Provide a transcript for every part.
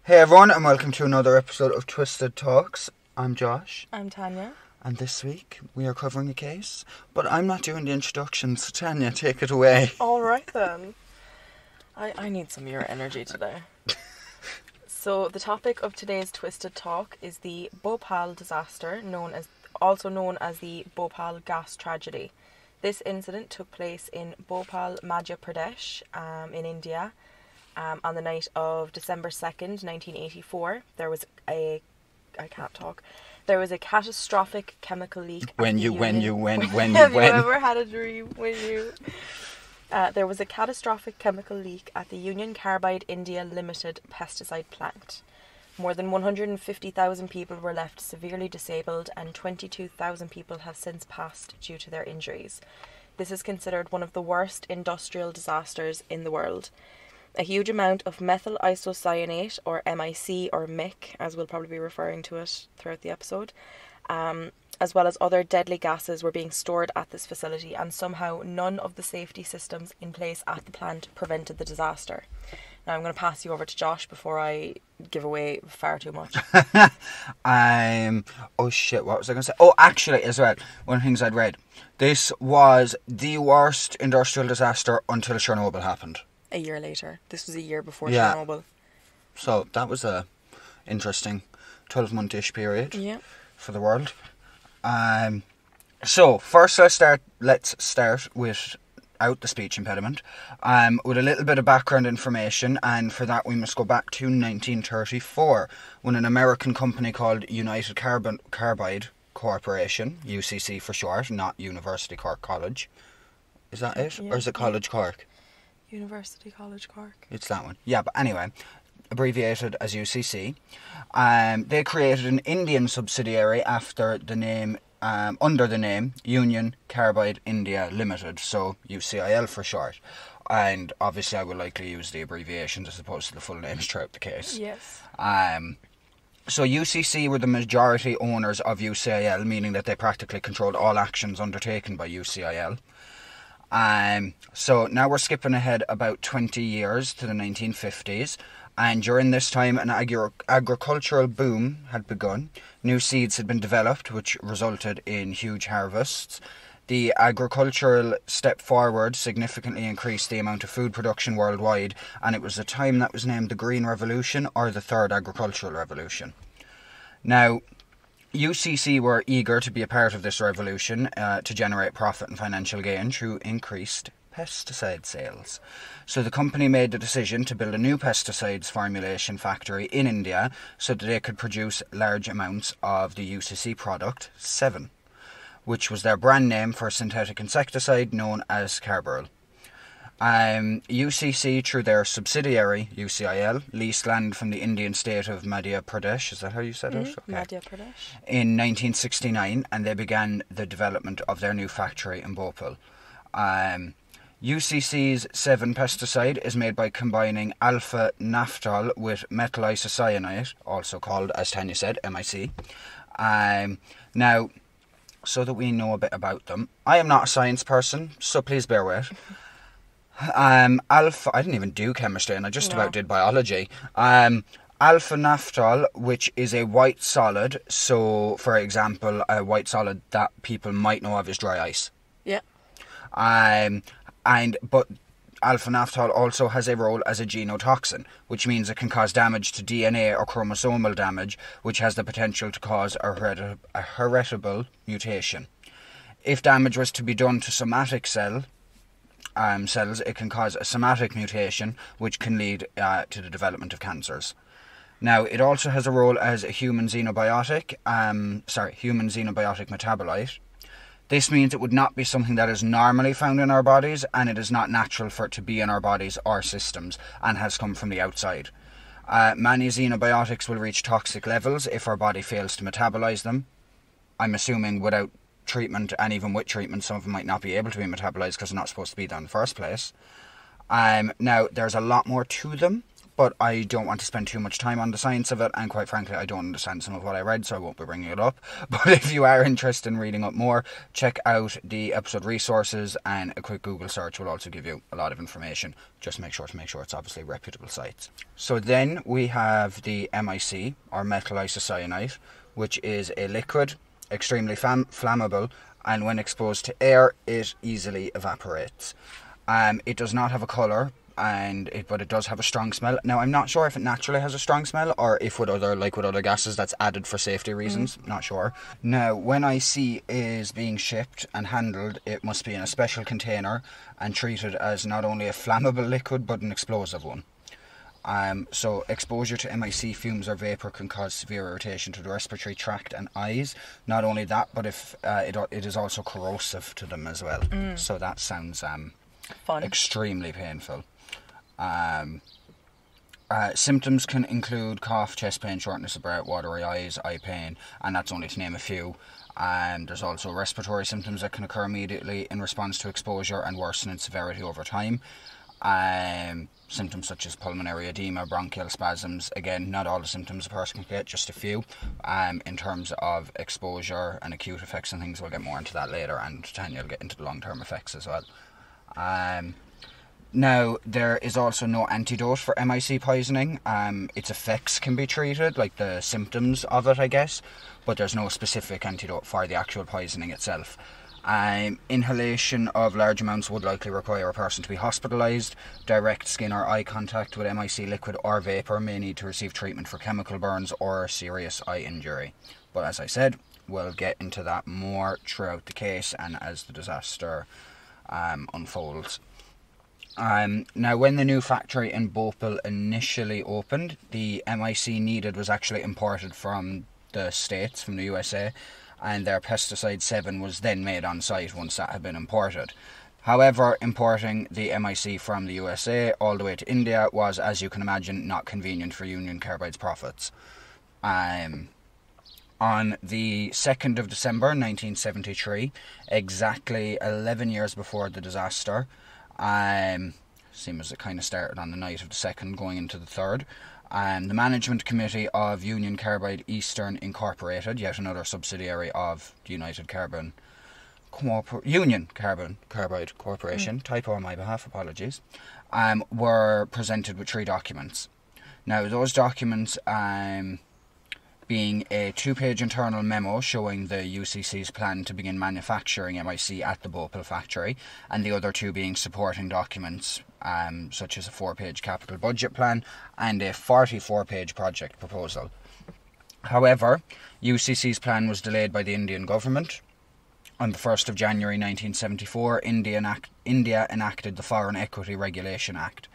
Hey everyone, and welcome to another episode of Twisted Talks. I'm Josh. I'm Tanya. And this week we are covering a case, but I'm not doing the introductions, so Tanya, take it away. Alright then. I need some of your energy today. So the topic of today's Twisted Talk is the Bhopal Disaster, also known as the Bhopal Gas Tragedy. This incident took place in Bhopal, Madhya Pradesh, in India. On the night of December 2nd, 1984, there was a catastrophic chemical leak. When you. Have you ever had a dream there was a catastrophic chemical leak at the Union Carbide India Limited pesticide plant. More than 150,000 people were left severely disabled, and 22,000 people have since passed due to their injuries. This is considered one of the worst industrial disasters in the world. A huge amount of methyl isocyanate, or MIC, or MIC, as we'll probably be referring to it throughout the episode, as well as other deadly gases were being stored at this facility, and somehow none of the safety systems in place at the plant prevented the disaster. Now I'm going to pass you over to Josh before I give away far too much. Oh shit, what was I going to say? Oh, actually, as well, one of the things I'd read, this was the worst industrial disaster until Chernobyl happened. A year later. This was a year before Chernobyl. So that was a interesting 12-month-ish period for the world. So first let's start without the speech impediment, with a little bit of background information, and for that we must go back to 1934, when an American company called Union Carbide Corporation, UCC for short, not University Cork College. Is that it? Yeah, or is it College Cork? University College Cork. It's that one. Yeah, but anyway, abbreviated as UCC. They created an Indian subsidiary under the name Union Carbide India Limited, so UCIL for short. And obviously I will likely use the abbreviations as opposed to the full names throughout the case. Yes. So UCC were the majority owners of UCIL, meaning that they practically controlled all actions undertaken by UCIL. So now we're skipping ahead about 20 years to the 1950s, and during this time an agricultural boom had begun. New seeds had been developed, which resulted in huge harvests. The agricultural step forward significantly increased the amount of food production worldwide, and it was a time that was named the Green Revolution, or the Third Agricultural Revolution. Now, UCC were eager to be a part of this revolution to generate profit and financial gain through increased pesticide sales. So the company made the decision to build a new pesticides formulation factory in India so that they could produce large amounts of the UCC product 7, which was their brand name for a synthetic insecticide known as Carbaryl. UCC, through their subsidiary UCIL, leased land from the Indian state of Madhya Pradesh. Is that how you said it? Okay. Madhya Pradesh. In 1969, and they began the development of their new factory in Bhopal. UCC's 7 pesticide is made by combining alpha naphthol with methyl isocyanate, also called, as Tanya said, MIC. Now, so that we know a bit about them, I am not a science person, so please bear with. I didn't even do chemistry, and I just about did biology. Alpha naphthol, which is a white solid, so for example, a white solid that people might know of is dry ice. Yeah. But alpha naphthol also has a role as a genotoxin, which means it can cause damage to DNA or chromosomal damage, which has the potential to cause a heritable mutation. If damage was to be done to somatic cells, it can cause a somatic mutation, which can lead to the development of cancers. Now, it also has a role as a human xenobiotic metabolite. This means it would not be something that is normally found in our bodies, and it is not natural for it to be in our bodies or systems, and has come from the outside. Many xenobiotics will reach toxic levels if our body fails to metabolize them. I'm assuming without treatment, and even with treatment, some of them might not be able to be metabolized because they're not supposed to be there in the first place. Now, there's a lot more to them, but I don't want to spend too much time on the science of it, and quite frankly I don't understand some of what I read, so I won't be bringing it up. But if you are interested in reading up more, check out the episode resources, and a quick Google search will also give you a lot of information. Just make sure it's obviously reputable sites. So then we have the MIC, or methyl isocyanate, which is a liquid, extremely flammable, and when exposed to air it easily evaporates. It does not have a colour, but it does have a strong smell. Now I'm not sure if it naturally has a strong smell, or if with other gases that's added for safety reasons. Not sure. Now when IC is being shipped and handled, it must be in a special container and treated as not only a flammable liquid but an explosive one. So exposure to MIC fumes or vapour can cause severe irritation to the respiratory tract and eyes. Not only that, but if it is also corrosive to them as well. So that sounds fun. Extremely painful. Symptoms can include cough, chest pain, shortness of breath, watery eyes, eye pain, and that's only to name a few. There's also respiratory symptoms that can occur immediately in response to exposure and worsen in severity over time. Symptoms such as pulmonary edema, bronchial spasms. Again, not all the symptoms a person can get, just a few. In terms of exposure and acute effects and things, we'll get more into that later, and Tanya will get into the long-term effects as well. Now, there is also no antidote for MIC poisoning. Its effects can be treated, like the symptoms of it, I guess, but there's no specific antidote for the actual poisoning itself. Inhalation of large amounts would likely require a person to be hospitalised. Direct skin or eye contact with MIC liquid or vapour may need to receive treatment for chemical burns or serious eye injury. But as I said, we'll get into that more throughout the case and as the disaster unfolds. Now, when the new factory in Bhopal initially opened, the MIC needed was actually imported from the States, from the USA, and their pesticide 7 was then made on site once that had been imported. However, importing the MIC from the USA all the way to India was, as you can imagine, not convenient for Union Carbide's profits. On the 2nd of December 1973, exactly 11 years before the disaster, seems as it kind of started on the night of the 2nd going into the 3rd, the management committee of Union Carbide Eastern Incorporated, yet another subsidiary of the Union Carbide Corporation, typo on my behalf, apologies, were presented with 3 documents. Now those documents being a 2-page internal memo showing the UCC's plan to begin manufacturing MIC at the Bhopal factory, and the other 2 being supporting documents such as a 4-page capital budget plan and a 44-page project proposal. However, UCC's plan was delayed by the Indian government. On the 1st of January 1974, India enacted the Foreign Equity Regulation Act.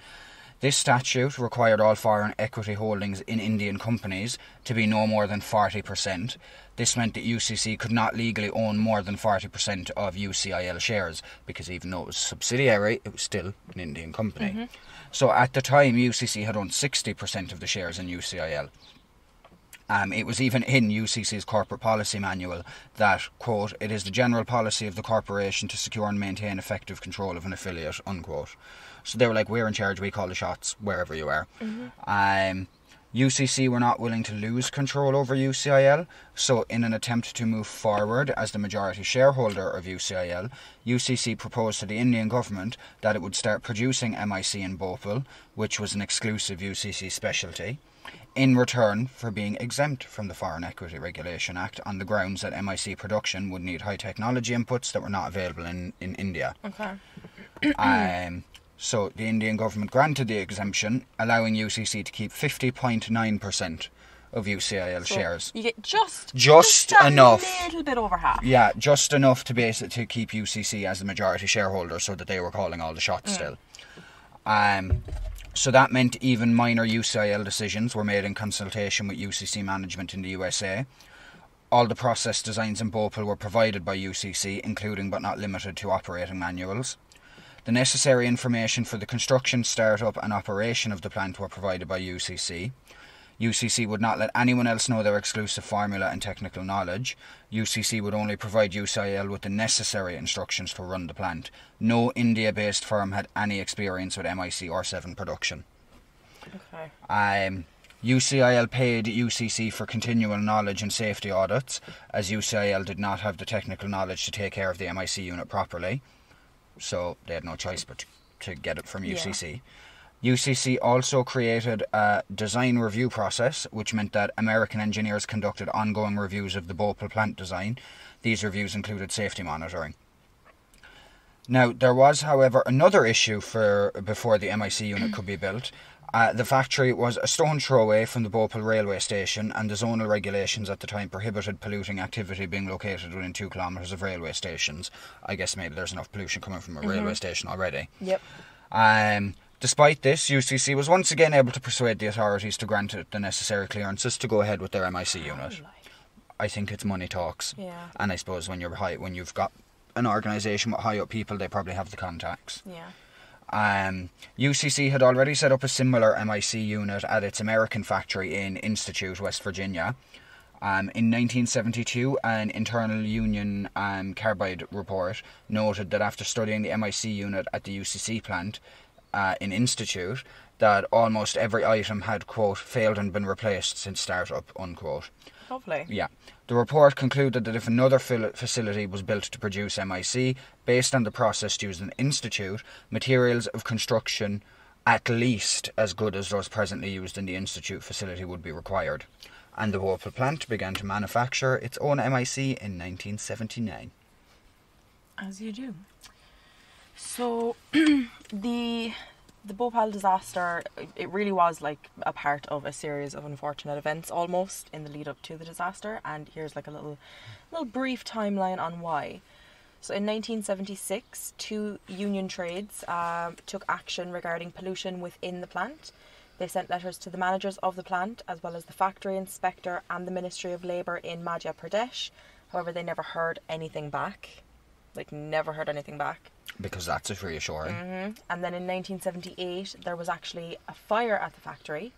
This statute required all foreign equity holdings in Indian companies to be no more than 40%. This meant that UCC could not legally own more than 40% of UCIL shares, because even though it was a subsidiary, it was still an Indian company. So at the time, UCC had owned 60% of the shares in UCIL. It was even in UCC's corporate policy manual that, quote, "it is the general policy of the corporation to secure and maintain effective control of an affiliate," unquote. So they were like, we're in charge, we call the shots wherever you are. UCC were not willing to lose control over UCIL, so in an attempt to move forward as the majority shareholder of UCIL, UCC proposed to the Indian government that it would start producing MIC in Bhopal, which was an exclusive UCC specialty, in return for being exempt from the Foreign Equity Regulation Act on the grounds that MIC production would need high technology inputs that were not available in India. So the Indian government granted the exemption, allowing UCC to keep 50.9% of UCIL shares. You get just enough. A little bit over half. Yeah, just enough to keep UCC as the majority shareholder, so that they were calling all the shots still. So that meant even minor UCIL decisions were made in consultation with UCC management in the USA. All the process designs in Bhopal were provided by UCC, including but not limited to operating manuals. The necessary information for the construction, start-up and operation of the plant were provided by UCC. UCC would not let anyone else know their exclusive formula and technical knowledge. UCC would only provide UCIL with the necessary instructions to run the plant. No India-based firm had any experience with MIC or 7 production. Okay. UCIL paid UCC for continual knowledge and safety audits, as UCIL did not have the technical knowledge to take care of the MIC unit properly. So they had no choice but to get it from UCC. UCC also created a design review process, which meant that American engineers conducted ongoing reviews of the Bhopal plant design. These reviews included safety monitoring. Now, there was, however, another issue before the MIC unit could be built. The factory was a stone's throw away from the Bhopal railway station, and the zonal regulations at the time prohibited polluting activity being located within 2 kilometres of railway stations. I guess maybe there's enough pollution coming from a railway station already. Yep. Despite this, UCC was once again able to persuade the authorities to grant it the necessary clearances to go ahead with their MIC unit. I think it's money talks. Yeah. And I suppose when you've got an organisation with high up people, they probably have the contacts. Yeah. UCC had already set up a similar MIC unit at its American factory in Institute, West Virginia. In 1972, an internal Union Carbide report noted that after studying the MIC unit at the UCC plant in Institute, that almost every item had, quote, failed and been replaced since startup, unquote. Lovely. Yeah. The report concluded that if another facility was built to produce MIC, based on the process used in Institute, materials of construction at least as good as those presently used in the Institute facility would be required. And the Bhopal plant began to manufacture its own MIC in 1979. As you do. So, the Bhopal disaster, it really was like a part of a series of unfortunate events almost in the lead up to the disaster, and here's like a little brief timeline on why. So in 1976, 2 union trades took action regarding pollution within the plant. They sent letters to the managers of the plant, as well as the factory inspector and the Ministry of Labour in Madhya Pradesh. However, they never heard anything back. Never heard anything back. Because that's reassuring. And then in 1978, there was actually a fire at the factory.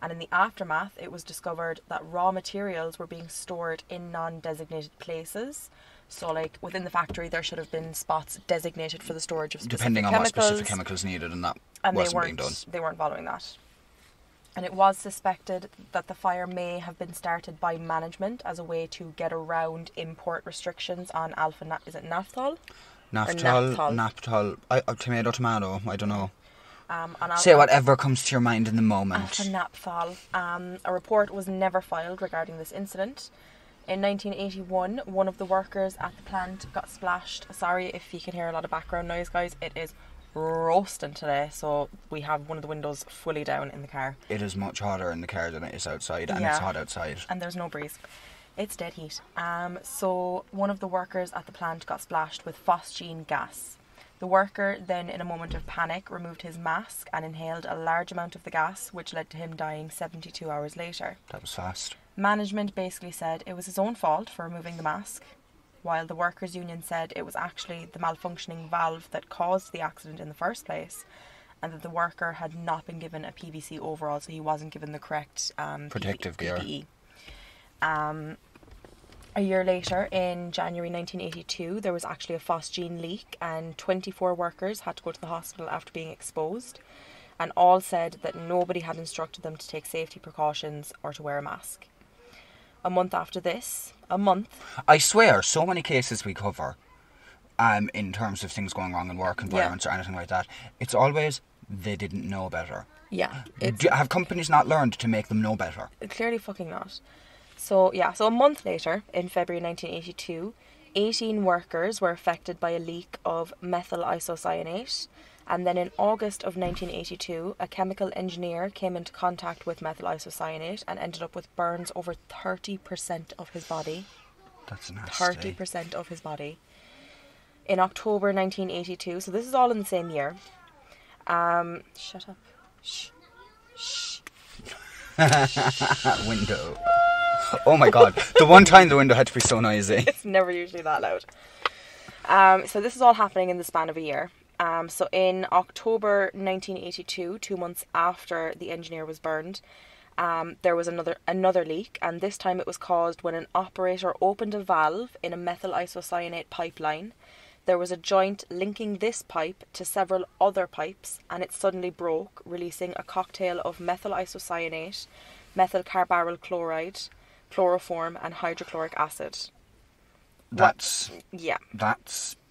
And in the aftermath, it was discovered that raw materials were being stored in non-designated places. So, within the factory, there should have been spots designated for the storage of specific depending on chemicals. what specific chemicals needed, and that wasn't being done. They weren't following that. And it was suspected that the fire may have been started by management as a way to get around import restrictions on is it naphthol? Naphthol. Tomato, I don't know. Say whatever comes to your mind in the moment. Naphthol. A report was never filed regarding this incident. In 1981, one of the workers at the plant got splashed. Sorry if you can hear a lot of background noise, guys. It is roasting today, so we have one of the windows fully down in the car. It is much hotter in the car than it is outside, and it's hot outside. And there's no breeze. It's dead heat. So one of the workers at the plant got splashed with phosgene gas. The worker then, in a moment of panic, removed his mask and inhaled a large amount of the gas, which led to him dying 72 hours later. That was fast. Management basically said it was his own fault for removing the mask, while the workers' union said it was actually the malfunctioning valve that caused the accident in the first place, and that the worker had not been given a PVC overall, so he wasn't given the correct protective gear. PPE. A year later, in January 1982, there was actually a phosgene leak, and 24 workers had to go to the hospital after being exposed, and all said that nobody had instructed them to take safety precautions or to wear a mask. A month after this, I swear, so many cases we cover, in terms of things going wrong in work environments or anything like that, it's always they didn't know better. Yeah. Have companies not learned to make them know better? Clearly fucking not. So a month later, in February 1982, 18 workers were affected by a leak of methyl isocyanate. And then in August of 1982, a chemical engineer came into contact with methyl isocyanate and ended up with burns over 30% of his body. That's nasty. 30% of his body. In October 1982, so this is all in the same year. Shut up. Shh. Window. Oh my god. The one time the window had to be so noisy. It's never usually that loud. So this is all happening in the span of a year. So in October 1982, 2 months after the engineer was burned, there was another leak, and this time it was caused when an operator opened a valve in a methyl isocyanate pipeline. There was a joint linking this pipe to several other pipes, and it suddenly broke, releasing a cocktail of methyl isocyanate, methyl carbaryl chloride, chloroform, and hydrochloric acid. Yeah.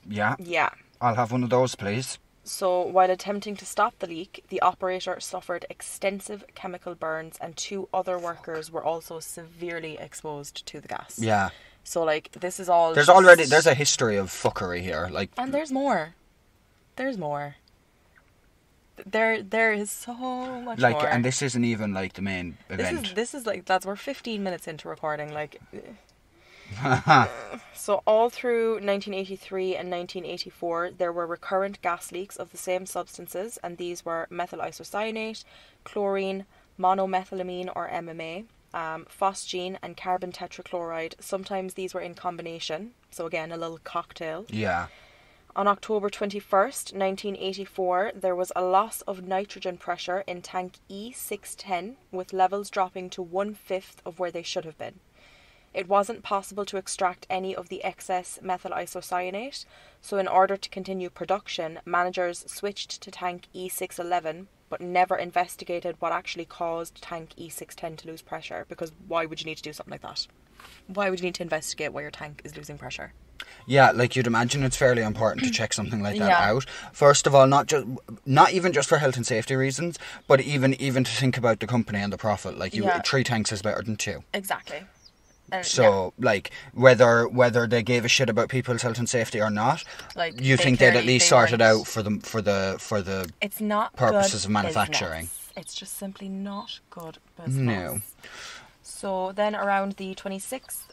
Yeah. I'll have one of those, please. So, while attempting to stop the leak, the operator suffered extensive chemical burns, and 2 other workers were also severely exposed to the gas. Yeah. So, like, this is all... There's a history of fuckery here. Like, and there's more. There's more. There is so much more. Like, and this isn't even, like, the main event. This is like, we're 15 minutes into recording, like... So all through 1983 and 1984, there were recurrent gas leaks of the same substances, and these were methyl isocyanate, chlorine, monomethylamine or MMA, phosgene and carbon tetrachloride. Sometimes these were in combination, so again a little cocktail. Yeah. On October 21st, 1984, there was a loss of nitrogen pressure in tank E610, with levels dropping to 1/5 of where they should have been. It wasn't possible to extract any of the excess methyl isocyanate, so in order to continue production, managers switched to tank E611, but never investigated what actually caused tank E610 to lose pressure, because why would you need to do something like that? Why would you need to investigate why your tank is losing pressure? Yeah, like, you'd imagine it's fairly important to check something like that out. First of all, not even just for health and safety reasons, but even to think about the company and the profit. Like, 3 tanks is better than 2. Exactly. So, like, whether they gave a shit about people's health and safety or not, like, you think they'd at least sort it out for the it's not purposes good of manufacturing. Business. It's just simply not good business. No. So then around the 26th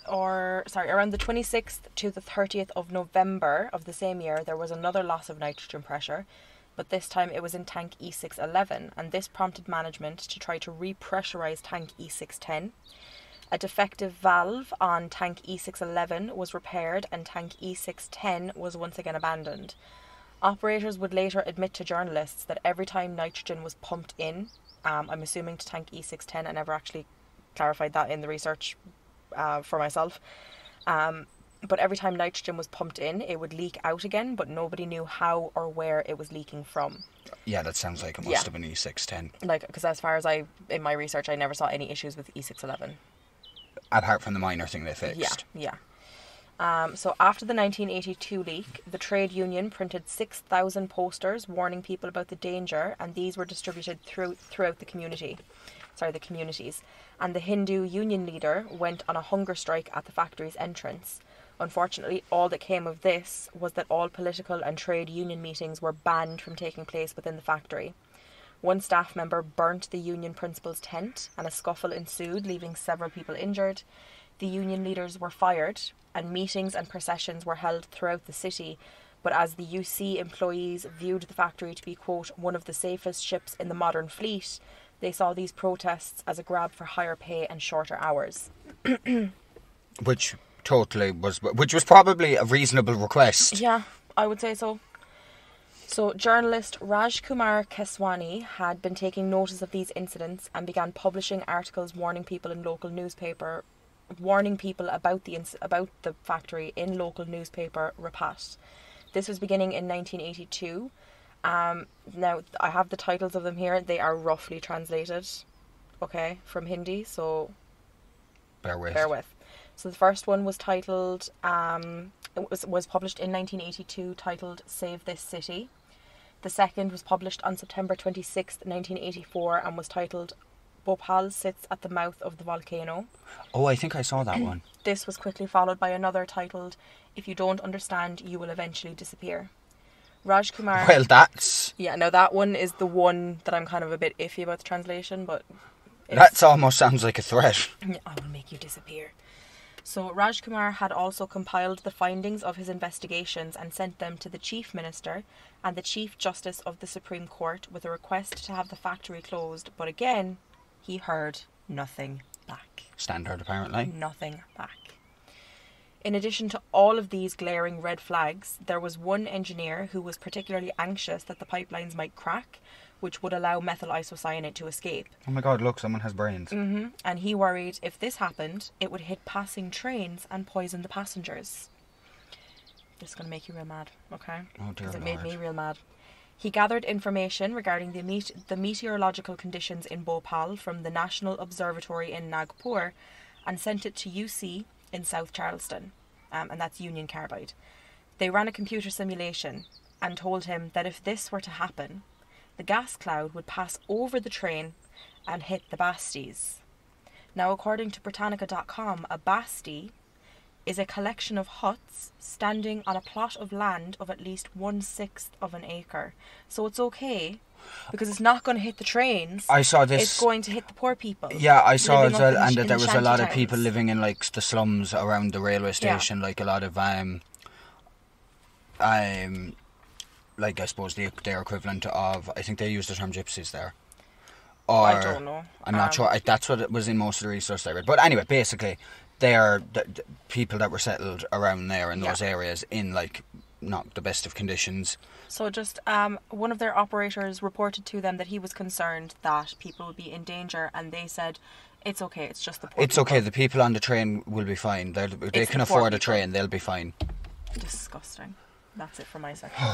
to the 30th of November of the same year, there was another loss of nitrogen pressure, but this time it was in tank E611, and this prompted management to try to repressurize tank E610. A defective valve on tank E611 was repaired, and tank E610 was once again abandoned. Operators would later admit to journalists that every time nitrogen was pumped in, I'm assuming to tank E610, I never actually clarified that in the research for myself, but every time nitrogen was pumped in, it would leak out again, but nobody knew how or where it was leaking from. Yeah, that sounds like it must have been E610. Like, because as far as in my research, I never saw any issues with E611. Apart from the minor thing they fixed. Yeah. So after the 1982 leak, the trade union printed 6,000 posters warning people about the danger, and these were distributed throughout the communities. And the Hindu union leader went on a hunger strike at the factory's entrance. Unfortunately, all that came of this was that all political and trade union meetings were banned from taking place within the factory. One staff member burnt the union principal's tent, and a scuffle ensued, leaving several people injured. The union leaders were fired, and meetings and processions were held throughout the city, but as the UC employees viewed the factory to be, quote, one of the safest ships in the modern fleet, they saw these protests as a grab for higher pay and shorter hours. Which was probably a reasonable request. Yeah, I would say so. So, journalist Rajkumar Keswani had been taking notice of these incidents and began publishing articles warning people about the factory in local newspaper Rapat. This was beginning in 1982. Now, I have the titles of them here. They are roughly translated, okay, from Hindi, so bear with. So the first one was titled, it was published in 1982, titled Save This City. The second was published on September 26th, 1984, and was titled Bhopal Sits at the Mouth of the Volcano. Oh, I think I saw that one. This was quickly followed by another titled If You Don't Understand, You Will Eventually Disappear. Rajkumar... Well, that's... Yeah, now that one is the one that I'm kind of a bit iffy about the translation, but... That almost sounds like a threat. I will make you disappear. So Rajkumar had also compiled the findings of his investigations and sent them to the Chief Minister and the Chief Justice of the Supreme Court with a request to have the factory closed, but again, he heard nothing back. Standard, apparently. Nothing back. In addition to all of these glaring red flags, there was one engineer who was particularly anxious that the pipelines might crack, which would allow methyl isocyanate to escape. Oh my god, look, someone has brains. Mm-hmm. And he worried if this happened, it would hit passing trains and poison the passengers. This is going to make you real mad, okay? Oh, dear Because it Lord. made me real mad. He gathered information regarding the meteorological conditions in Bhopal from the National Observatory in Nagpur and sent it to UC in South Charleston, and that's Union Carbide. They ran a computer simulation and told him that if this were to happen, the gas cloud would pass over the train and hit the basties. Now, according to Britannica.com, a basti is a collection of huts standing on a plot of land of at least 1/6 of an acre. So it's okay, because it's not going to hit the trains. I saw this. It's going to hit the poor people. Yeah, I saw as well, and that in there the was a lot of shanty people towns. living in like the slums around the railway station, like a lot of like I suppose their equivalent of, I think they used the term gypsies there. Or I don't know. I'm not sure. That's what it was in most of the research I read. But anyway, basically, they are the people that were settled around there in those areas in like not the best of conditions. So just one of their operators reported to them that he was concerned that people would be in danger, and they said, it's okay, it's just the poor It's people. okay, the people on the train will be fine. They can the poor afford a people. train, they'll be fine. Disgusting. That's it for my section.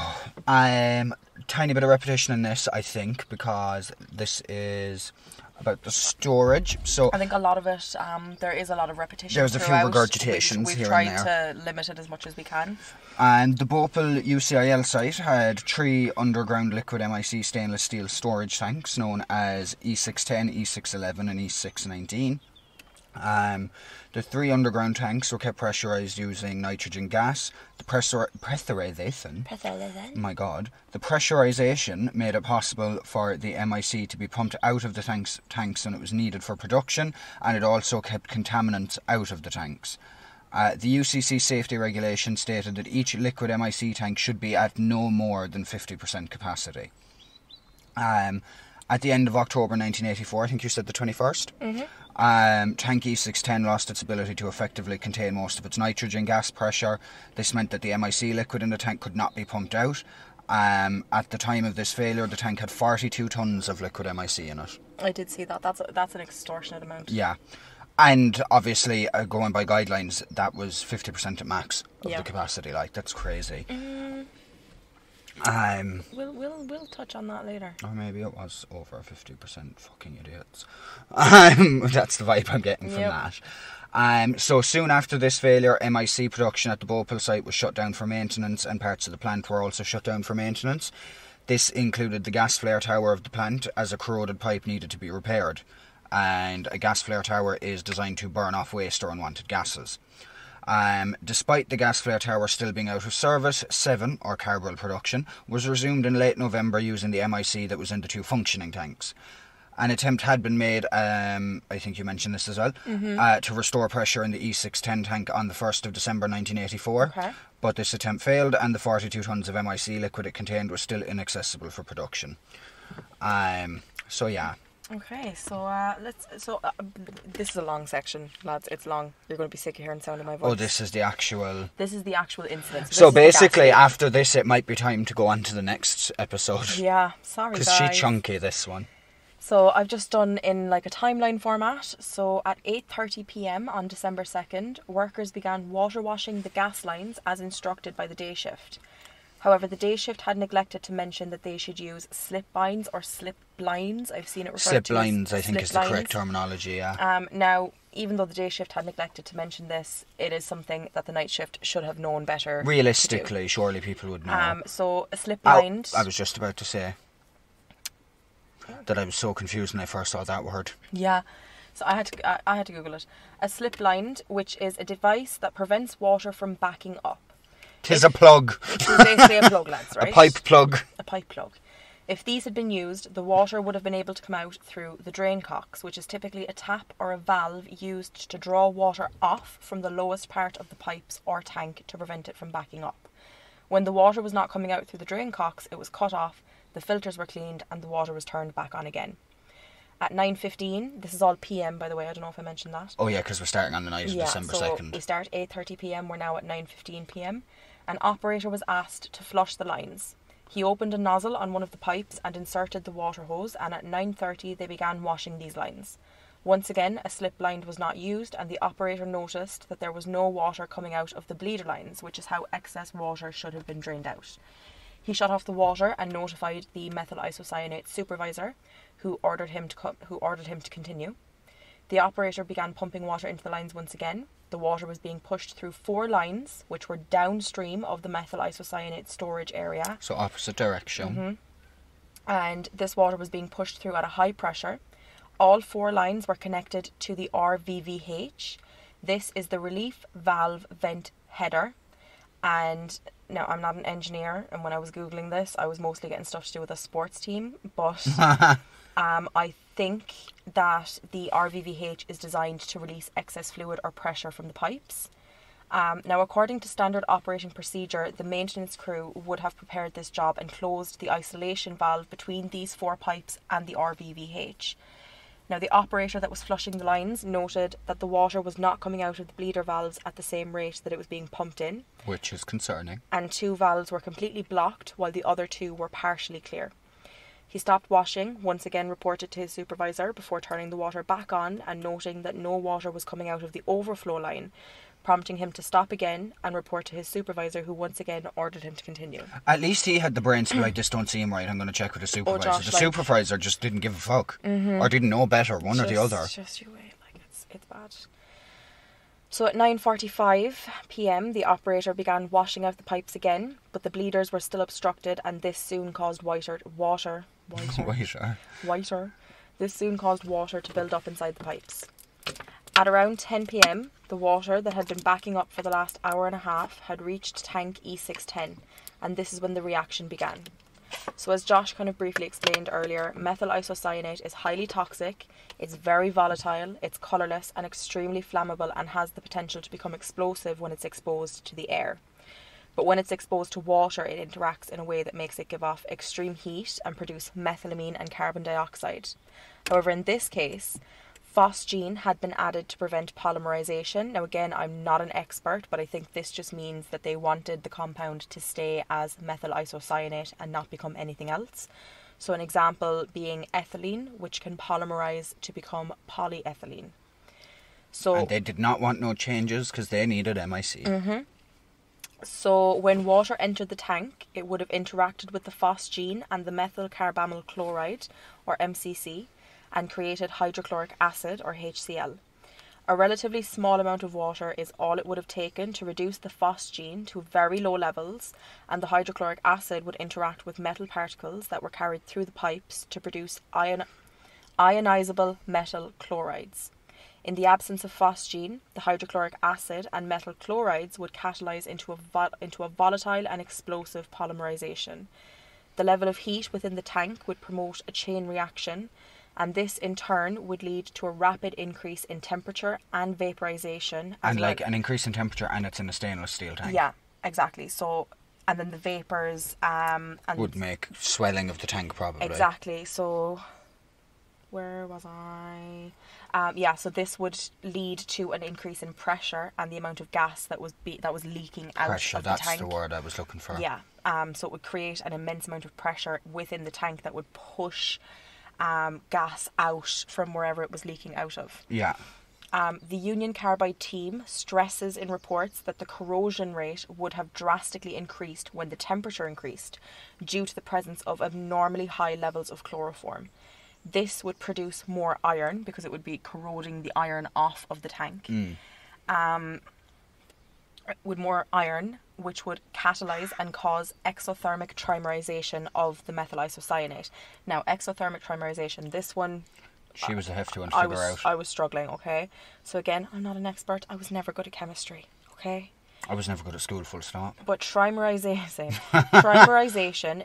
Tiny bit of repetition in this, I think, because this is about the storage. So I think a lot of it, there is a lot of repetition. There's a few throughout. regurgitations We've here tried and there. to limit it as much as we can. And the Bhopal UCIL site had 3 underground liquid MIC stainless steel storage tanks known as E610, E611 and E619. The 3 underground tanks were kept pressurised using nitrogen gas. The pressurisation, my God, the pressurisation made it possible for the MIC to be pumped out of the tanks when it was needed for production, and it also kept contaminants out of the tanks. The UCC safety regulation stated that each liquid MIC tank should be at no more than 50% capacity. At the end of October 1984, I think you said the 21st, tank E610 lost its ability to effectively contain most of its nitrogen gas pressure. This meant that the MIC liquid in the tank could not be pumped out. At the time of this failure, the tank had 42 tonnes of liquid MIC in it. I did see that. That's an extortionate amount. Yeah. And obviously, going by guidelines, that was 50% at max of the capacity. Like, that's crazy. We'll touch on that later. Or maybe it was over 50%. Fucking idiots. That's the vibe I'm getting from that. So soon after this failure, MIC production at the Bhopal site was shut down for maintenance, and parts of the plant were also shut down for maintenance. This included the gas flare tower of the plant, as a corroded pipe needed to be repaired. And a gas flare tower is designed to burn off waste or unwanted gases. Despite the gas flare tower still being out of service, 7, or Carbaryl production, was resumed in late November using the MIC that was in the 2 functioning tanks. An attempt had been made, I think you mentioned this as well, to restore pressure in the E610 tank on the 1st of December 1984. Okay. But this attempt failed, and the 42 tonnes of MIC liquid it contained was still inaccessible for production. So yeah. Okay, so this is a long section, lads. It's long. You're going to be sick of hearing the sound of my voice. Oh, this is the actual... This is the actual incident. So basically, after this, it might be time to go on to the next episode. Yeah, sorry guys. Because she's chunky, this one. So I've just done in like a timeline format. So at 8:30 p.m. on December 2nd, workers began water washing the gas lines as instructed by the day shift. However, the day shift had neglected to mention that they should use slip binds or slip blinds. I've seen it referred Slip to lines, as I think, slip is the correct lines. terminology, yeah. Now, even though the day shift had neglected to mention this, it is something that the night shift should have known better. Realistically, surely people would know. So a slip blind. I was just about to say that I was so confused when I first saw that word. Yeah. So I had to Google it. A slip blind, which is a device that prevents water from backing up. 'Tis a plug. It's basically a plug, lads, right? A pipe plug. A pipe plug. If these had been used, the water would have been able to come out through the drain cocks, which is typically a tap or a valve used to draw water off from the lowest part of the pipes or tank to prevent it from backing up. When the water was not coming out through the drain cocks, it was cut off, the filters were cleaned, and the water was turned back on again. At 9:15, this is all PM, by the way, I don't know if I mentioned that. Oh yeah, because we're starting on the night of December 2nd. We start 8:30 p.m, we're now at 9:15 p.m. An operator was asked to flush the lines. He opened a nozzle on one of the pipes and inserted the water hose, and at 9:30 they began washing these lines. Once again, a slip line was not used, and the operator noticed that there was no water coming out of the bleeder lines, which is how excess water should have been drained out. He shut off the water and notified the methyl isocyanate supervisor, who ordered him to continue. The operator began pumping water into the lines once again. The water was being pushed through 4 lines, which were downstream of the methyl isocyanate storage area. So opposite direction. Mm-hmm. And this water was being pushed through at a high pressure. All 4 lines were connected to the RVVH. This is the relief valve vent header. And now, I'm not an engineer, and when I was Googling this, I was mostly getting stuff to do with a sports team. But I think that the RVVH is designed to release excess fluid or pressure from the pipes. Now, according to standard operating procedure, the maintenance crew would have prepared this job and closed the isolation valve between these 4 pipes and the RVVH. Now, the operator that was flushing the lines noted that the water was not coming out of the bleeder valves at the same rate that it was being pumped in. Which is concerning. And 2 valves were completely blocked, while the other 2 were partially clear. He stopped washing, once again reported to his supervisor, before turning the water back on and noting that no water was coming out of the overflow line, prompting him to stop again and report to his supervisor, who once again ordered him to continue. At least he had the brains to be like, this don't seem right, I'm going to check with the supervisor. The supervisor just didn't give a fuck. Mm-hmm. Or didn't know better, one or the other. Just you wait, it's bad. So at 9:45 p.m, the operator began washing out the pipes again, but the bleeders were still obstructed, and this soon caused water. This soon caused water to build up inside the pipes. At around 10 p.m, the water that had been backing up for the last hour and a half had reached tank E610, and this is when the reaction began. So as Josh kind of briefly explained earlier, methyl isocyanate is highly toxic, it's very volatile, it's colourless and extremely flammable, and has the potential to become explosive when it's exposed to the air. But when it's exposed to water, it interacts in a way that makes it give off extreme heat and produce methylamine and carbon dioxide. However, in this case, phosgene had been added to prevent polymerization. Now again, I'm not an expert, but I think this just means that they wanted the compound to stay as methyl isocyanate and not become anything else. So an example being ethylene, which can polymerize to become polyethylene. And they did not want no changes because they needed MIC. Mm-hmm. So when water entered the tank, it would have interacted with the phosgene and the methyl carbamyl chloride, or MCC, and created hydrochloric acid, or HCl. A relatively small amount of water is all it would have taken to reduce the phosgene to very low levels, and the hydrochloric acid would interact with metal particles that were carried through the pipes to produce ionizable metal chlorides. In the absence of phosgene, the hydrochloric acid and metal chlorides would catalyze into a volatile and explosive polymerization. The level of heat within the tank would promote a chain reaction, and this in turn would lead to a rapid increase in temperature and vaporization. And an increase in temperature, and it's in a stainless steel tank. Yeah, exactly. So, and then the vapors would make swelling of the tank, probably. Exactly. So, where was I? So this would lead to an increase in pressure and the amount of gas that was leaking out of the tank. That's the word I was looking for. Yeah. So it would create an immense amount of pressure within the tank that would push gas out from wherever it was leaking out of. Yeah. The Union Carbide team stresses in reports that the corrosion rate would have drastically increased when the temperature increased due to the presence of abnormally high levels of chloroform. This would produce more iron because it would be corroding the iron off of the tank. With more iron, which would catalyze and cause exothermic trimerization of the methyl isocyanate. Now, exothermic trimerization, this one... She was a hefty one to figure out. I was struggling, okay? So again, I'm not an expert. I was never good at chemistry, okay? I was never good at school, full stop. But trimerization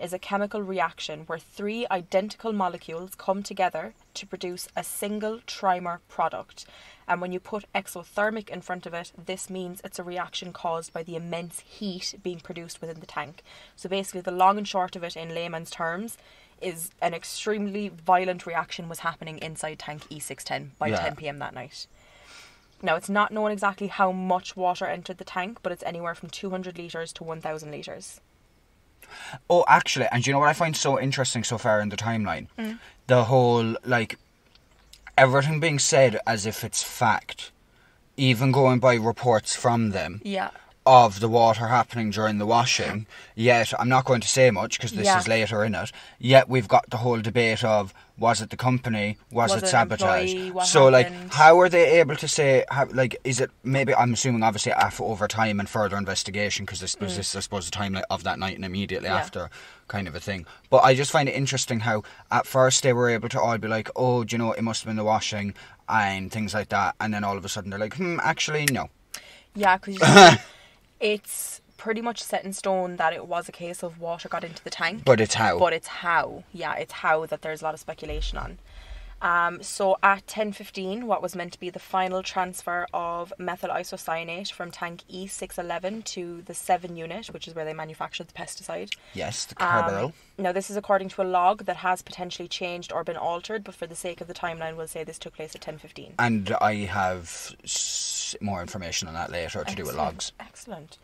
is a chemical reaction where 3 identical molecules come together to produce a single trimer product. And when you put exothermic in front of it, this means it's a reaction caused by the immense heat being produced within the tank. So basically, the long and short of it in layman's terms is an extremely violent reaction was happening inside tank E610 by 10 p.m. that night. Now, it's not known exactly how much water entered the tank, but it's anywhere from 200 litres to 1,000 litres. Oh, actually, and you know what I find so interesting so far in the timeline? The whole, everything being said as if it's fact, even going by reports from them. Yeah. Of the water happening during the washing, yet I'm not going to say much because this is later in it, yet we've got the whole debate of, was it the company, was it sabotage? So happened? Like, how are they able to say, is it, maybe, I'm assuming obviously over time and further investigation, because this was I suppose the time of that night and immediately after kind of a thing. But I just find it interesting how at first they were able to all be like, oh, do you know, it must have been the washing and things like that, and then all of a sudden they're like, actually no. Yeah, because it's pretty much set in stone that it was a case of water got into the tank. But it's how. Yeah, it's how that there's a lot of speculation on. So at 10:15, what was meant to be the final transfer of methyl isocyanate from tank E611 to the 7 unit, which is where they manufactured the pesticide. Yes, the Carbide. Now, this is according to a log that has potentially changed or been altered, but for the sake of the timeline, we'll say this took place at 10:15. And I have more information on that later to do with logs. Excellent.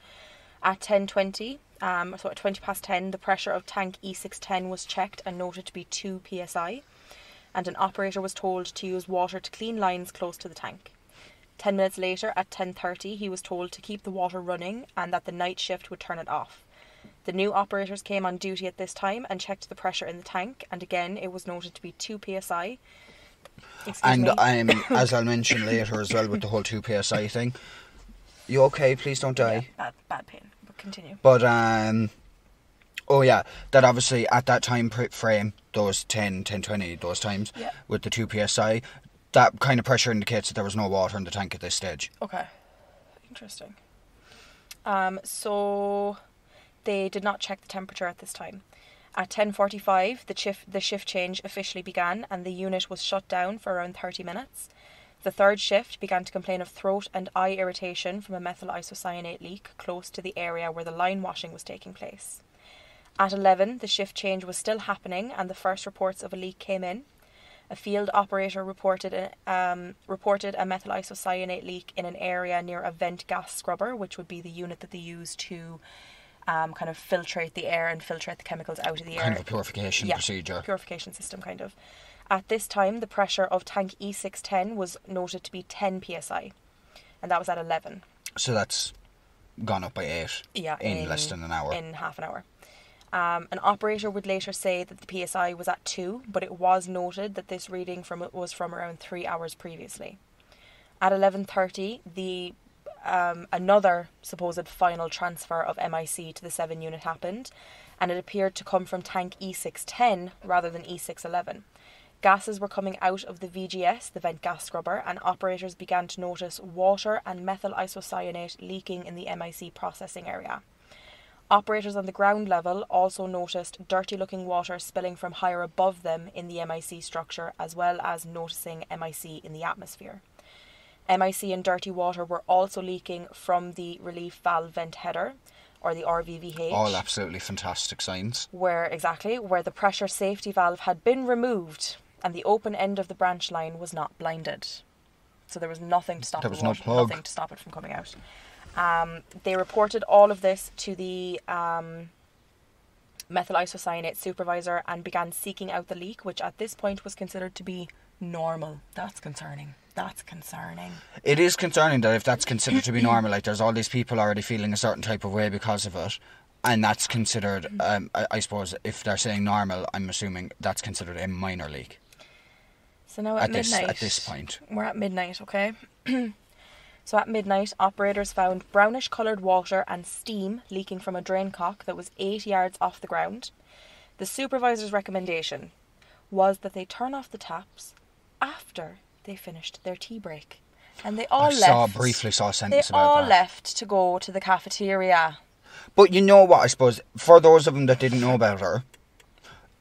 At 10:20, so at 20 past 10, the pressure of tank E610 was checked and noted to be 2 psi, and an operator was told to use water to clean lines close to the tank. 10 minutes later, at 10:30, he was told to keep the water running and that the night shift would turn it off. The new operators came on duty at this time and checked the pressure in the tank, and again it was noted to be 2 psi. And as I'll mention later as well with the whole 2 psi thing. You okay? Please don't die. Yeah, bad pain. But continue. But that obviously at that time frame, those 10:20, those times with the 2 psi, that kind of pressure indicates that there was no water in the tank at this stage. Okay, interesting. So they did not check the temperature at this time. At 10:45, the shift change officially began and the unit was shut down for around 30 minutes. The third shift began to complain of throat and eye irritation from a methyl isocyanate leak close to the area where the line washing was taking place. At 11, the shift change was still happening and the first reports of a leak came in. A field operator reported a methyl isocyanate leak in an area near a vent gas scrubber, which would be the unit that they use to kind of filtrate the air and filtrate the chemicals out of the air. Kind of a purification procedure. Purification system, kind of. At this time, the pressure of tank E610 was noted to be 10 psi, and that was at 11. So that's gone up by 8 in less than an hour. In half an hour. An operator would later say that the PSI was at 2, but it was noted that this reading was from around 3 hours previously. At 11:30, another supposed final transfer of MIC to the 7 unit happened, and it appeared to come from tank E610 rather than E611. Gases were coming out of the VGS, the vent gas scrubber, and operators began to notice water and methyl isocyanate leaking in the MIC processing area. Operators on the ground level also noticed dirty-looking water spilling from higher above them in the MIC structure, as well as noticing MIC in the atmosphere. MIC and dirty water were also leaking from the relief valve vent header, or the RVVH. All absolutely fantastic signs. Where the pressure safety valve had been removed and the open end of the branch line was not blinded. So there was nothing to stop There was no plug. Nothing to stop it from coming out. They reported all of this to the methyl isocyanate supervisor and began seeking out the leak, which at this point was considered to be normal. That's concerning. It is concerning that if that's considered to be normal, like there's all these people already feeling a certain type of way because of it, and that's considered, I suppose, if they're saying normal, I'm assuming that's considered a minor leak. So now at midnight. At this point. We're at midnight, okay? So at midnight, operators found brownish coloured water and steam leaking from a drain cock that was 8 yards off the ground. The supervisor's recommendation was that they turn off the taps after they finished their tea break. And they all briefly saw a sentence about that. They all left to go to the cafeteria. But you know what, I suppose, for those of them that didn't know about her,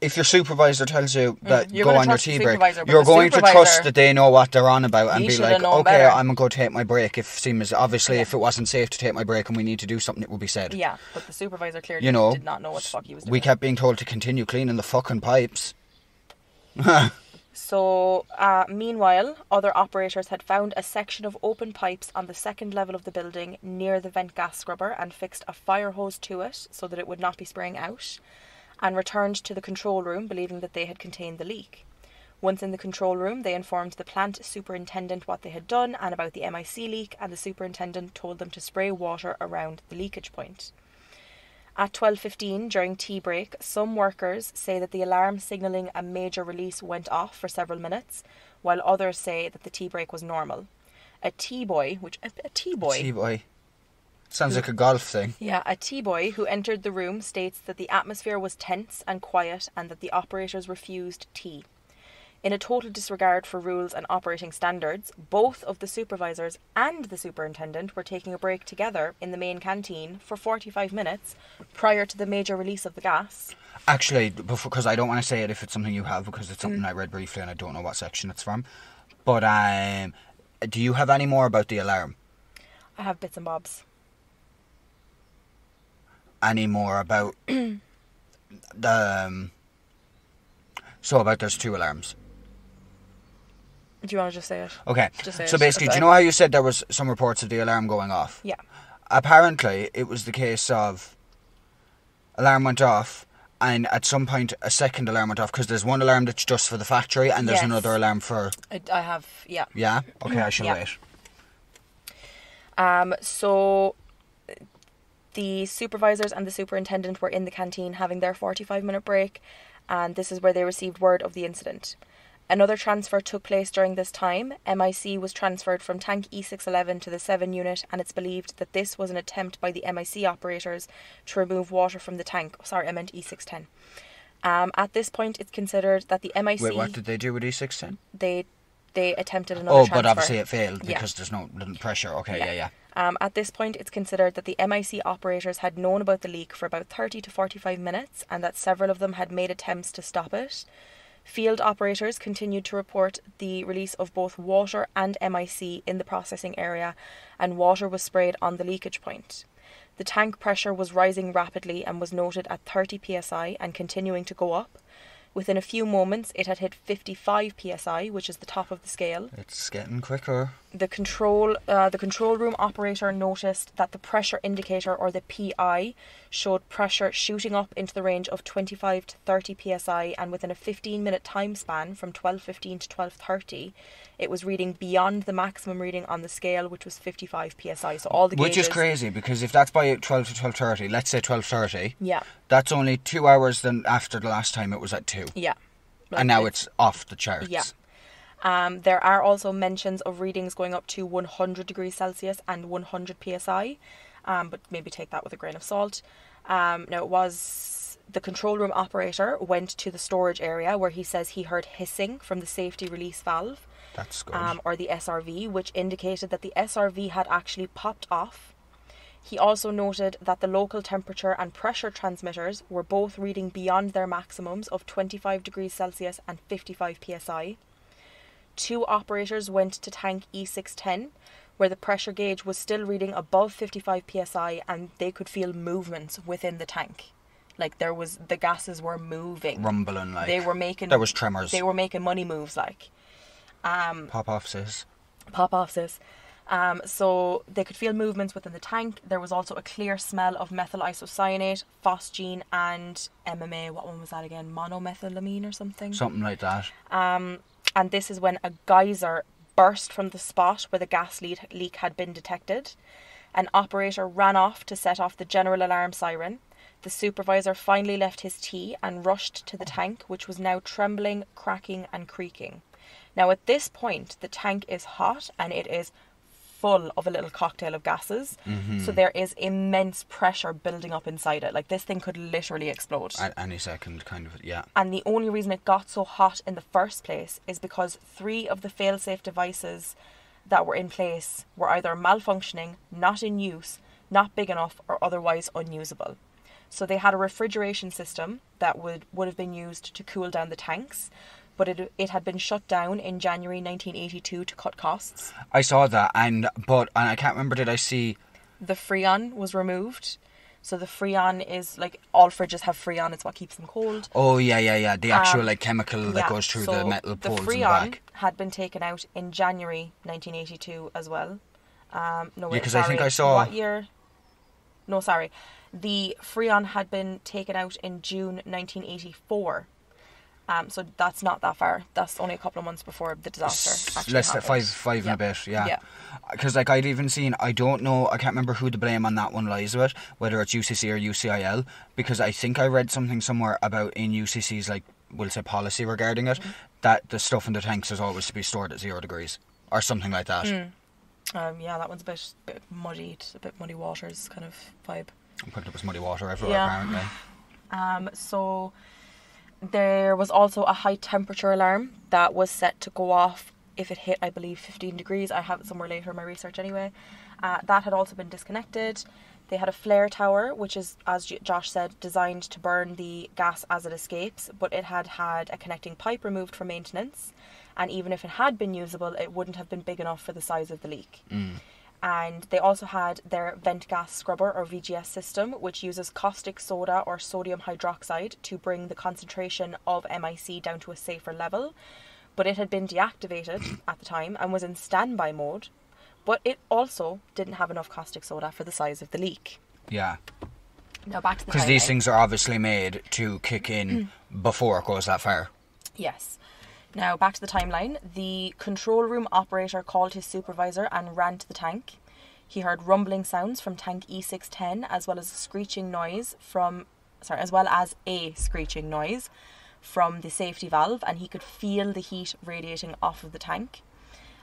if your supervisor tells you that go on your tea break, you're going to trust that they know what they're on about and be like, okay, I'm going to go take my break. If it wasn't safe to take my break and we need to do something, it will be said. Yeah, but the supervisor clearly did not know what the fuck he was doing. We kept being told to continue cleaning the fucking pipes. So, meanwhile, other operators had found a section of open pipes on the second level of the building near the vent gas scrubber and fixed a fire hose to it so that it would not be spraying out, and returned to the control room believing that they had contained the leak. Once in the control room, they informed the plant superintendent what they had done and about the MIC leak, and the superintendent told them to spray water around the leakage point. At 12:15, during tea break, some workers say that the alarm signalling a major release went off for several minutes, while others say that the tea break was normal. A tea boy. Sounds like a golf thing. Yeah, a tea boy who entered the room states that the atmosphere was tense and quiet and that the operators refused tea. In a total disregard for rules and operating standards, both of the supervisors and the superintendent were taking a break together in the main canteen for 45 minutes prior to the major release of the gas. Actually, because I don't want to say it if it's something you have, because it's something I read briefly and I don't know what section it's from. But do you have any more about the alarm? I have bits and bobs. Any more about so about there's 2 alarms. Do you want to just say it? Okay. Just say so it. basically, do you know how you said there was some reports of the alarm going off? Yeah. Apparently, it was the case of alarm went off, and at some point a second alarm went off, because there's one alarm that's just for the factory, and there's another alarm for... I have, yeah. Yeah? Okay, I shall wait. So the supervisors and the superintendent were in the canteen having their 45-minute break, and this is where they received word of the incident. Another transfer took place during this time. MIC was transferred from tank E611 to the 7 unit, and it's believed that this was an attempt by the MIC operators to remove water from the tank. Sorry, I meant E610. At this point, it's considered that the MIC... Wait, what did they do with E610? They attempted another transfer. But obviously it failed because there's no pressure. Okay, yeah. At this point, it's considered that the MIC operators had known about the leak for about 30 to 45 minutes, and that several of them had made attempts to stop it. Field operators continued to report the release of both water and MIC in the processing area, and water was sprayed on the leakage point. The tank pressure was rising rapidly and was noted at 30 psi and continuing to go up. Within a few moments, it had hit 55 psi, which is the top of the scale. It's getting quicker. The control room operator noticed that the pressure indicator, or the PI, showed pressure shooting up into the range of 25 to 30 psi, and within a 15-minute time span from 12:15 to 12:30, it was reading beyond the maximum reading on the scale, which was 55 psi. So all the gauges... Which is crazy, because if that's by 12 to 12:30, let's say 12:30, yeah, that's only 2 hours then after the last time it was at 2. Yeah. And now it's off the charts. Yeah. There are also mentions of readings going up to 100 degrees Celsius and 100 psi, but maybe take that with a grain of salt. Now, it was the control room operator went to the storage area where he says he heard hissing from the safety release valve. That's good. Or the SRV, which indicated that the SRV had actually popped off. He also noted that the local temperature and pressure transmitters were both reading beyond their maximums of 25 degrees Celsius and 55 psi. 2 operators went to tank E610, where the pressure gauge was still reading above 55 psi, and they could feel movements within the tank. Like, the gases were moving. Rumbling, like. There was tremors. They were making money moves, like. Pop off, sis. So they could feel movements within the tank. There was also a clear smell of methyl isocyanate, phosgene, and MMA. What one was that again? Monomethylamine or something? Something like that. And this is when a geyser burst from the spot where the gas leak had been detected. An operator ran off to set off the general alarm siren. The supervisor finally left his tea and rushed to the tank, which was now trembling, cracking, and creaking. Now, at this point, the tank is hot and it is full of a little cocktail of gases. Mm-hmm. So there is immense pressure building up inside it. Like, this thing could literally explode. At any second, kind of, yeah. And the only reason it got so hot in the first place is because 3 of the fail-safe devices that were in place were either malfunctioning, not in use, not big enough, or otherwise unusable. So they had a refrigeration system that would have been used to cool down the tanks, but it had been shut down in January 1982 to cut costs. I saw that, and I can't remember, did I see... The Freon was removed. So the Freon is, like, all fridges have Freon, it's what keeps them cold. Oh, yeah. The actual, chemical that goes through the metal poles in the back. The Freon had been taken out in January 1982 as well. Because I think I saw... What year? No, sorry. The Freon had been taken out in June 1984. So that's not that far. That's only a couple of months before the disaster actually Less than happened. five and a bit, yeah. Yeah. Because like I'd even seen, I don't know, I can't remember who the blame on that one lies with, whether it's UCC or UCIL, because I think I read something somewhere about in UCC's, like, we'll say policy regarding it, that the stuff in the tanks is always to be stored at 0 degrees, or something like that. Yeah, that one's a bit muddy, a bit muddy waters kind of vibe. I'm putting up as muddy water everywhere, apparently. So there was also a high temperature alarm that was set to go off if it hit, I believe, 15 degrees. I have it somewhere later in my research anyway. That had also been disconnected. They had a flare tower, which is, as Josh said, designed to burn the gas as it escapes, but it had a connecting pipe removed for maintenance. And even if it had been usable, it wouldn't have been big enough for the size of the leak. And they also had their vent gas scrubber, or VGS system, which uses caustic soda or sodium hydroxide to bring the concentration of MIC down to a safer level. But it had been deactivated at the time and was in standby mode. But it also didn't have enough caustic soda for the size of the leak. Yeah. Now back to the because these things are obviously made to kick in before it goes that far. Yes. Now, back to the timeline. The control room operator called his supervisor and ran to the tank. He heard rumbling sounds from tank E610 as well as a screeching noise from the safety valve, and he could feel the heat radiating off of the tank.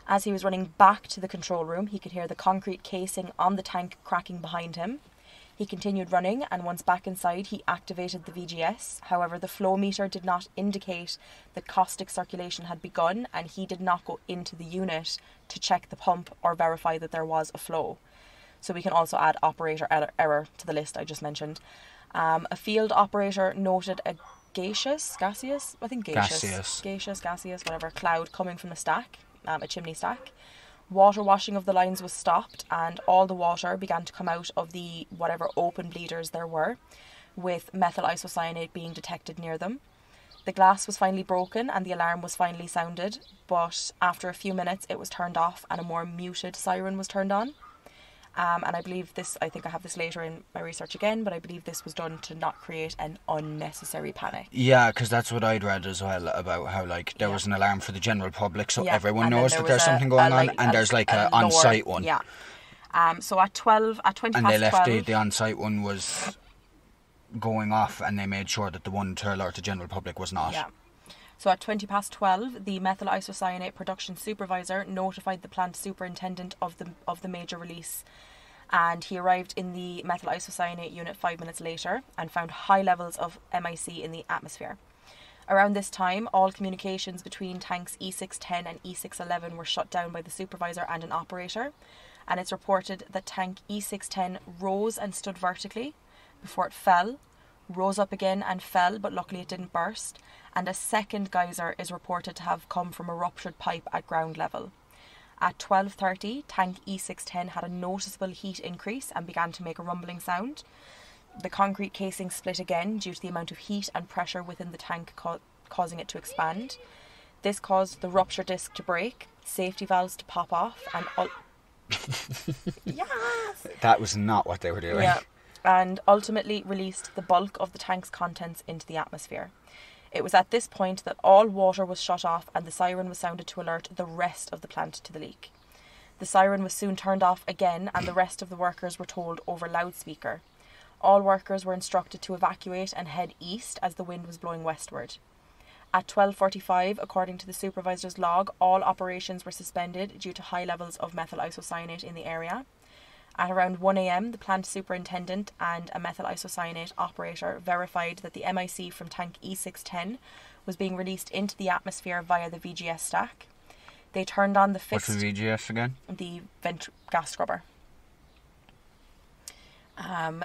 As he was running back to the control room, he could hear the concrete casing on the tank cracking behind him. He continued running, and once back inside, he activated the VGS. However, the flow meter did not indicate that caustic circulation had begun, and he did not go into the unit to check the pump or verify that there was a flow. So we can also add operator error to the list I just mentioned. A field operator noted a gaseous, whatever, cloud coming from the stack, a chimney stack. Water washing of the lines was stopped, and all the water began to come out of the whatever open bleeders there were, with methyl isocyanate being detected near them. The glass was finally broken and the alarm was finally sounded, but after a few minutes it was turned off and a more muted siren was turned on. And I believe this, I think I have this later in my research again, but I believe this was done to not create an unnecessary panic. Yeah, because that's what I'd read as well, about how like there was an alarm for the general public, so everyone knows that there's something going on, and there's like a on-site one. Yeah. So at 20 past 12... And they left the on-site one was going off, and they made sure that the one to alert the general public was not. Yeah. So at 20 past 12, the methyl isocyanate production supervisor notified the plant superintendent of the major release, and he arrived in the methyl isocyanate unit 5 minutes later and found high levels of MIC in the atmosphere. Around this time, all communications between tanks E610 and E611 were shut down by the supervisor and an operator, and it's reported that tank E610 rose and stood vertically before it fell, rose up again and fell, but luckily it didn't burst, and a second geyser is reported to have come from a ruptured pipe at ground level. At 12:30, tank E610 had a noticeable heat increase and began to make a rumbling sound. The concrete casing split again due to the amount of heat and pressure within the tank causing it to expand. This caused the rupture disc to break, safety valves to pop off, and... Yes! That was not what they were doing. Yeah. And ultimately released the bulk of the tank's contents into the atmosphere. It was at this point that all water was shut off and the siren was sounded to alert the rest of the plant to the leak. The siren was soon turned off again, and the rest of the workers were told over loudspeaker. All workers were instructed to evacuate and head east as the wind was blowing westward. At 12:45, according to the supervisor's log, all operations were suspended due to high levels of methyl isocyanate in the area. At around 1 a.m, the plant superintendent and a methyl isocyanate operator verified that the MIC from tank E610 was being released into the atmosphere via the VGS stack. They turned on the fixed... What's the VGS again? The vent gas scrubber.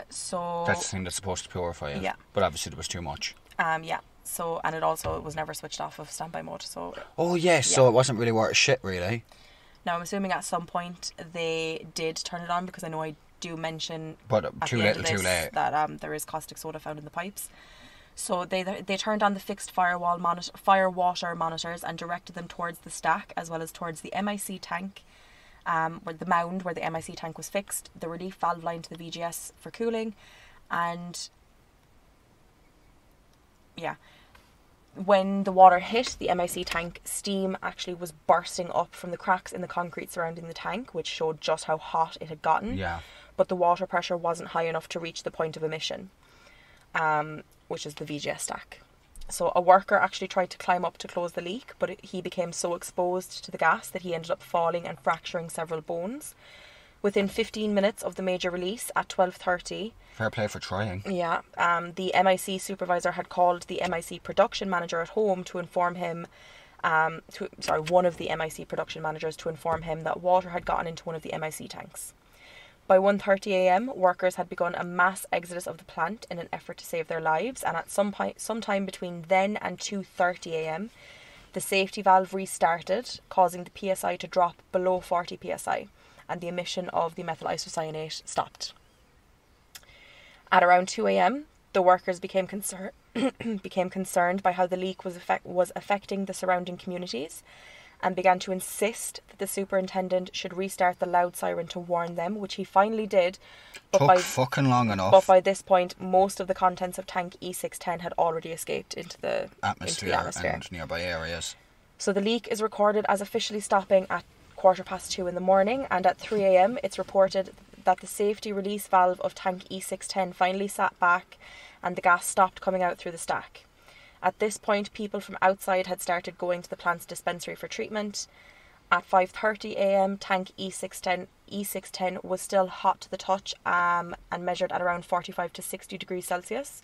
So... That's the thing that's supposed to purify it. Yeah. But obviously there was too much. Yeah. So, and it also was never switched off of standby mode, so... Oh, yes, so it wasn't really worth shit, really. Now, I'm assuming at some point they did turn it on, because I know I do mention... But too late. That there is caustic soda found in the pipes. So they turned on the fixed fire water monitors and directed them towards the stack, as well as towards the MIC tank, where the mound where the MIC tank was fixed, the relief valve line to the VGS for cooling, and... Yeah. When the water hit the MIC tank, steam actually was bursting up from the cracks in the concrete surrounding the tank, which showed just how hot it had gotten. Yeah. But the water pressure wasn't high enough to reach the point of emission, which is the VGS stack. So a worker actually tried to climb up to close the leak, but he became so exposed to the gas that he ended up falling and fracturing several bones. Within 15 minutes of the major release at 12:30... Fair play for trying. Yeah. The MIC supervisor had called the MIC production manager at home to inform him... one of the MIC production managers to inform him that water had gotten into one of the MIC tanks. By 1:30 a.m, workers had begun a mass exodus of the plant in an effort to save their lives, and at some time between then and 2:30 a.m, the safety valve restarted, causing the PSI to drop below 40 PSI, and the emission of the methyl isocyanate stopped. At around 2 a.m, the workers became concerned by how the leak was affecting the surrounding communities, and began to insist that the superintendent should restart the loud siren to warn them, which he finally did. Took fucking long enough. But by this point, most of the contents of tank E610 had already escaped into the atmosphere and nearby areas. So the leak is recorded as officially stopping at 2:15 in the morning, and at 3 a.m. it's reported that the safety release valve of tank E610 finally sat back and the gas stopped coming out through the stack. At this point, people from outside had started going to the plant's dispensary for treatment. At 5:30 a.m, tank E610 was still hot to the touch and measured at around 45 to 60 degrees Celsius.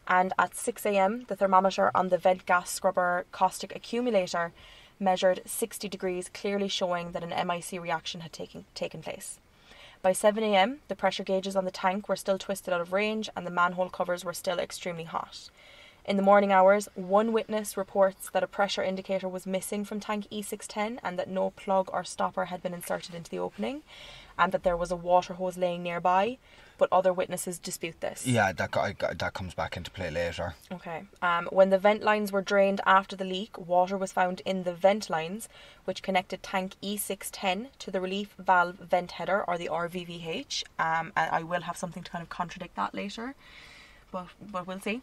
And at 6 a.m, the thermometer on the vent gas scrubber caustic accumulator measured 60 degrees, clearly showing that an MIC reaction had taken place. By 7 a.m, the pressure gauges on the tank were still twisted out of range and the manhole covers were still extremely hot. In the morning hours, one witness reports that a pressure indicator was missing from tank E610 and that no plug or stopper had been inserted into the opening, and that there was a water hose laying nearby, but other witnesses dispute this. Yeah, that comes back into play later. Okay. When the vent lines were drained after the leak, water was found in the vent lines, which connected tank E610 to the relief valve vent header, or the RVVH. And I will have something to kind of contradict that later, but we'll see.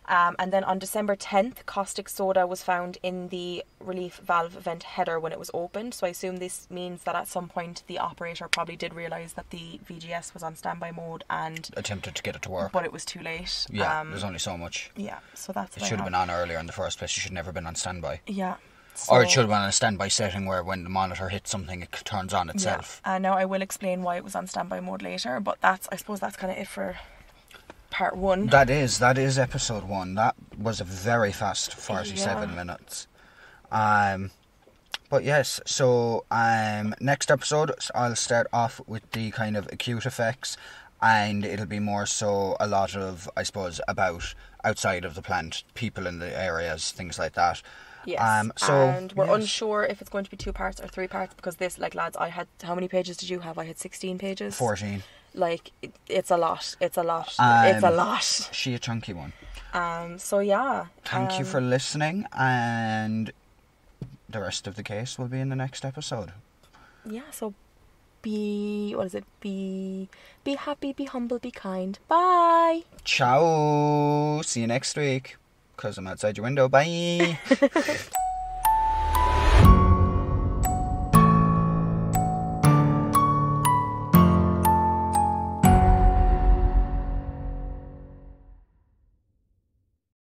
And then on December 10th, caustic soda was found in the relief valve vent header when it was opened. So I assume this means that at some point the operator probably did realise that the VGS was on standby mode and attempted to get it to work. But it was too late. Yeah, there's only so much. Yeah, so that's it. Should have been on earlier in the first place. It should never been on standby. Yeah. So, or it should have been on a standby setting where when the monitor hits something, it turns on itself. Yeah. Now I will explain why it was on standby mode later, but I suppose that's kind of it for part 1. That is episode 1. That was a very fast 47 minutes. But yes, so next episode I'll start off with the kind of acute effects, and it'll be more so a lot of, I suppose, about outside of the plant, people in the areas, things like that. Yes, and we're unsure if it's going to be 2 parts or 3 parts, because this, like, lads, I had, how many pages did you have? I had 16 pages. 14. Like, it's a lot. It's a lot. It's a lot. She a chunky one. So yeah. Thank you for listening, and the rest of the case will be in the next episode. Yeah, so be happy, be humble, be kind. Bye. Ciao. See you next week. Because I'm outside your window. Bye.